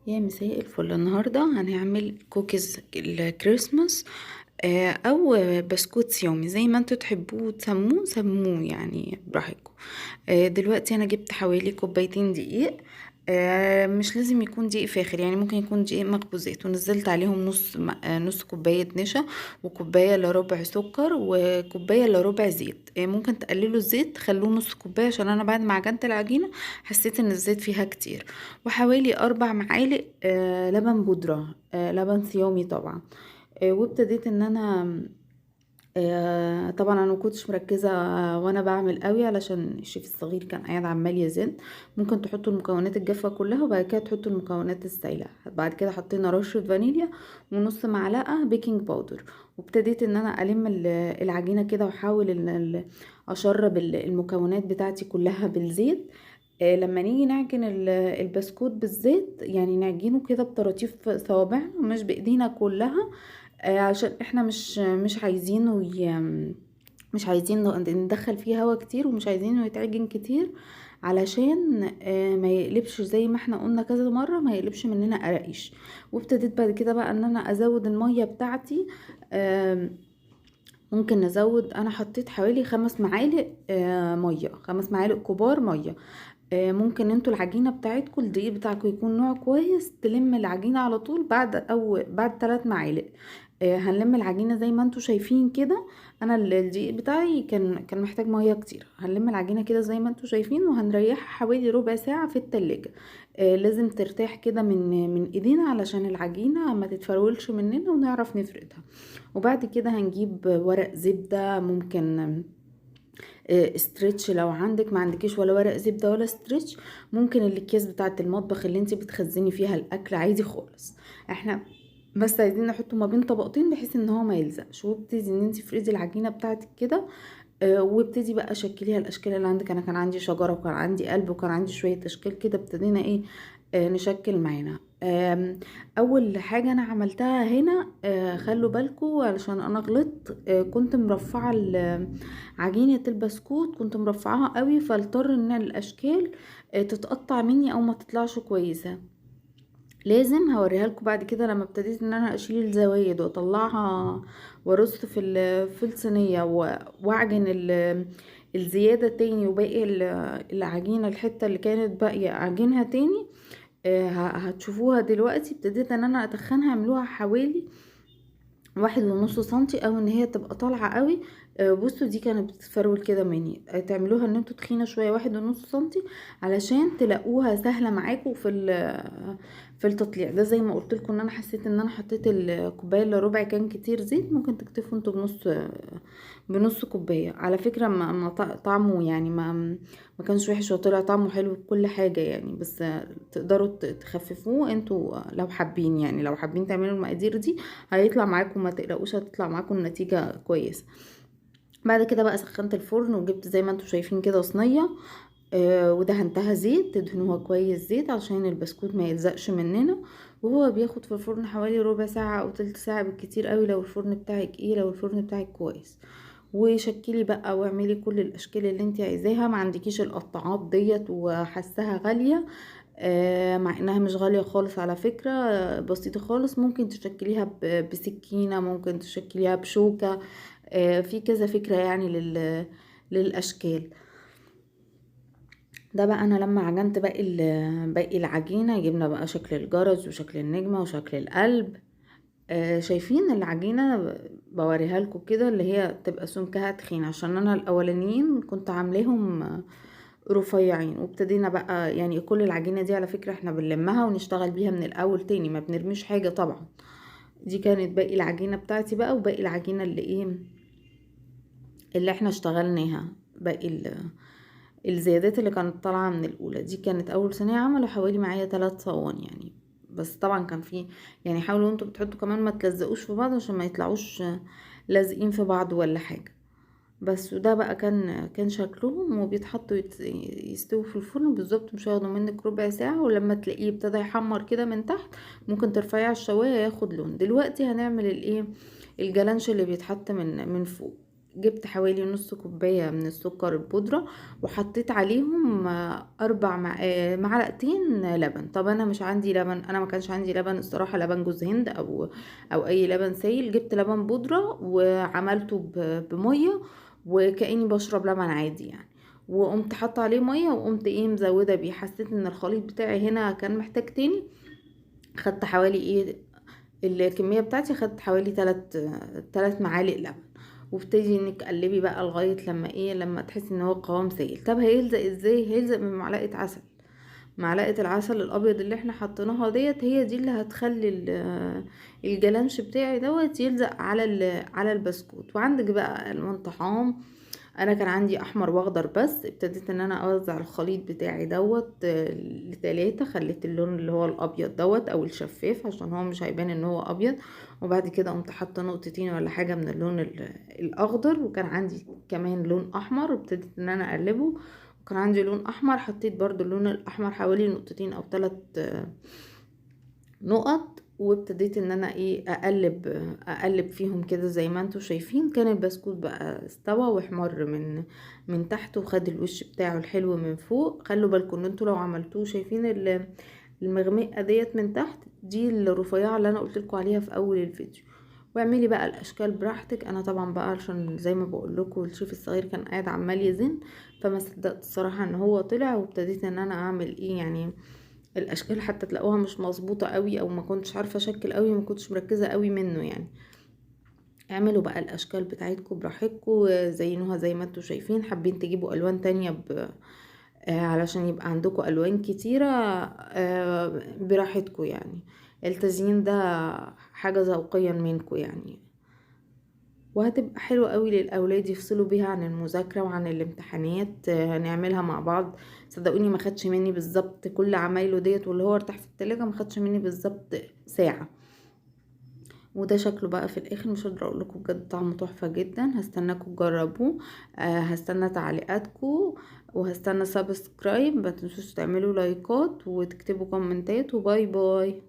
يا مساء الفل. النهاردة هنعمل كوكيز الكريسماس، او بسكوت صيامي زي ما انتوا تحبوه تسموه سموه يعني براحتكم. دلوقتي انا جبت حوالي كوبايتين دقيق. مش لازم يكون دقيق فاخر، يعني ممكن يكون دقيق مخبوزات، ونزلت عليهم نص كوباية نشا، وكوباية الا ربع سكر، وكوباية الا ربع زيت. ممكن تقللوا الزيت تخلوه نص كوباية، عشان انا بعد ما عجنت العجينة حسيت ان الزيت فيها كتير. وحوالي 4 معالق لبن بودرة، لبن صيامي طبعا. وابتديت ان انا طبعا انا مكنتش مركزه وانا بعمل قوي، علشان الشيف الصغير كان قاعد عمال يزن. ممكن تحطوا المكونات الجافه كلها، وبعد كده تحطوا المكونات السايله. بعد كده حطينا رشه فانيليا ونص معلقه بيكنج باودر. وابتديت ان انا الم العجينه كده، واحاول ان اشرب المكونات بتاعتي كلها بالزيت. لما نيجي نعجن البسكوت بالزيت، يعني نعجنه كده بطراطيف صوابعنا مش بايدينا كلها. عشان احنا مش عايزينه مش عايزين ندخل فيه هوا كتير، ومش عايزينه يتعجن كتير، علشان ما يقلبش زي ما احنا قلنا كذا مرة، ما يقلبش مننا قراقيش. وابتديت بعد كده بقى ان انا ازود المية بتاعتي. آم، ممكن نزود، انا حطيت حوالي 5 معالق مية، 5 معالق كبار مية. ممكن انتوا العجينة بتاعتكم الدقيق بتاعكم يكون نوع كويس، تلم العجينة على طول بعد 3 معالق. هنلم العجينة زي ما انتوا شايفين كده. انا الدقيق بتاعي كان محتاج مية كتير. هنلم العجينة كده زي ما انتوا شايفين، وهنريحها حوالي ربع ساعة في التلاجة. لازم ترتاح كده من ايدينا، علشان العجينة ما تتفرولش مننا ونعرف نفردها. وبعد كده هنجيب ورق زبدة، ممكن استرتش. لو ما عندكيش ولا ورق زبدة ولا استرتش، ممكن الاكياس بتاعة المطبخ اللي انت بتخزني فيها الاكل عادي خالص. احنا بس عايزين نحطه ما بين طبقتين، بحيث ان هو ما يلزقش. وابتدي ان انت تفردي العجينة بتاعتك كده. وابتدي بقى شكليها الاشكال اللي عندك. انا كان عندي شجرة، وكان عندي قلب، وكان عندي شوية اشكال كده. ابتدينا ايه نشكل معانا. اول حاجة انا عملتها هنا، خلوا بالكوا علشان انا غلطت. كنت مرفعة عجينة البسكوت، كنت مرفعاها قوي، فاضطر ان الاشكال تتقطع مني او ما تطلعش كويسة. لازم هوريها لكم بعد كده، لما ابتديت ان انا اشيل الزوايد واطلعها وارص في الصينيه، واعجن الزياده تاني، وباقي العجينه، الحته اللي كانت باقيه اعجنها تاني. هتشوفوها دلوقتي. ابتديت ان انا اتخنها، اعملوها حوالي 1.5 سنتي، او ان هي تبقى طالعة قوي. بصوا دي كانت بتتفرول كده مني. تعملوها ان انتوا تخينة شوية، 1.5 سنتي، علشان تلاقوها سهلة معاكم في التطليع ده. زي ما قلت لكم ان انا حسيت ان انا حطيت الكوباية الا ربع كان كتير زيت. ممكن تكتفوا انتوا بنص كوباية. على فكرة طعمه يعني ما كانش وحش، وطلع طعمه حلو بكل حاجة يعني. بس تقدروا تخففوه انتوا لو حابين، يعني لو حابين تعملوا المقادير دي هيطلع معاكم، ما تقلقوش، هتطلع معاكم النتيجة كويسة. بعد كده بقى سخنت الفرن، وجبت زي ما انتوا شايفين كده صينية. ودهنتها زيت. تدهنوها كويس زيت علشان البسكوت ما يلزقش مننا. وهو بياخد في الفرن حوالي ربع ساعة او تلت ساعة بالكتير قوي، لو الفرن بتاعك لو الفرن بتاعك كويس. وشكلي بقى واعملي كل الاشكال اللي انت عايزاها. ما عندكيش القطاعات ديت وحسها غالية، مع انها مش غالية خالص على فكرة. بسيطة خالص. ممكن تشكليها بسكينة، ممكن تشكليها بشوكة. في كذا فكرة يعني للأشكال. ده بقى انا لما عجنت باقي العجينة، جبنا بقى شكل الجرس وشكل النجمة وشكل القلب. شايفين العجينة بوريها لكم كده، اللي هي تبقى سمكها تخين، عشان انا الاولانيين كنت عاملاهم رفيعين. وابتدينا بقى يعني كل العجينة دي على فكرة احنا بنلمها ونشتغل بيها من الاول تاني، ما بنرميش حاجة طبعا. دي كانت باقي العجينة بتاعتي بقى، وباقي العجينة اللي احنا اشتغلناها. باقي الزيادات اللي كانت طالعة من الاولى دي، كانت اول صينية عملوا حوالي معايا 3 صواني يعني. بس طبعا كان في، يعني حاولوا انتوا بتحطوا كمان ما تلزقوش في بعض، عشان ما يطلعوش لازقين في بعض ولا حاجة. بس وده بقى كان شكلهم، وبيتحطوا يستووا في الفرن بالظبط. مش هياخدوا منك ربع ساعة. ولما تلاقيه ابتدى يحمر كده من تحت، ممكن ترفعيه على الشواية ياخد لون. دلوقتي هنعمل الجلانش اللي بيتحط من فوق. جبت حوالي نص كوباية من السكر البودرة، وحطيت عليهم 4 معلقتين لبن. طب انا مش عندي لبن، انا ما كانش عندي لبن الصراحة، لبن جوز هند او اي لبن سائل. جبت لبن بودرة وعملته بمية، وكأني بشرب لبن عادي يعني. وقمت حاطه عليه ميه، وقمت مزوده بيه. حسيت ان الخليط بتاعي هنا كان محتاج تاني. خدت حوالي الكميه بتاعتي، خدت حوالي 3 معالق لبن. وابتدي انك تقلبي بقى لغايه لما لما تحسي ان هو قوام سائل. طب هيلزق ازاي؟ هيلزق من معلقه عسل. معلقه العسل الابيض اللي احنا حطيناها ديت، هي دي اللي هتخلي الجلانش بتاعي دوت يلزق على البسكوت. وعندك بقى الوان طعام، انا كان عندي احمر واخضر بس. ابتديت ان انا اوزع الخليط بتاعي دوت ل3. خليت اللون اللي هو الابيض دوت او الشفاف عشان هو مش هيبان ان هو ابيض. وبعد كده قمت حاطه نقطتين ولا حاجه من اللون الاخضر، وكان عندي كمان لون احمر، وابتديت ان انا اقلبه. وكان عندي لون احمر، حطيت برضو اللون الاحمر حوالي نقطتين او 3 نقط. وابتديت ان انا اقلب فيهم كده زي ما انتوا شايفين. كان البسكوت بقى استوى واحمر من تحت، وخد الوش بتاعه الحلو من فوق. خلوا بالكم ان انتوا لو عملتوه، شايفين المغمقه ديت من تحت دي الرفيعه اللي انا قلت لكم عليها في اول الفيديو. واعملي بقى الاشكال براحتك. انا طبعا بقى عشان زي ما بقول لكم الشيف الصغير كان قاعد عمال يزن، فما صدقت الصراحه ان هو طلع. وابتديت ان انا اعمل يعني الاشكال حتى تلاقوها مش مظبوطه قوي، او ما كنتش عارفه اشكل قوي، ما كنتش مركزه قوي منه يعني. اعملوا بقى الاشكال بتاعتكم براحتكم، زينوها زي ما انتوا شايفين. حابين تجيبوا الوان تانية علشان يبقى عندكم الوان كتيره، براحتكم يعني. التزيين ده حاجه ذوقيا منكم يعني، وهتبقى حلوة قوي للاولاد يفصلوا بيها عن المذاكره وعن الامتحانات. هنعملها مع بعض. صدقوني ما خدش مني بالظبط كل عمايله ديت، واللي هو ارتاح في التلاجة ما خدش مني بالظبط ساعه. وده شكله بقى في الاخر. مش هقدر اقول لكم بجد طعمه تحفه جدا. هستناكم تجربوه. هستنى تعليقاتكم، وهستنى سبسكرايب. ما تنسوش تعملوا لايكات وتكتبوا كومنتات. وباي باي.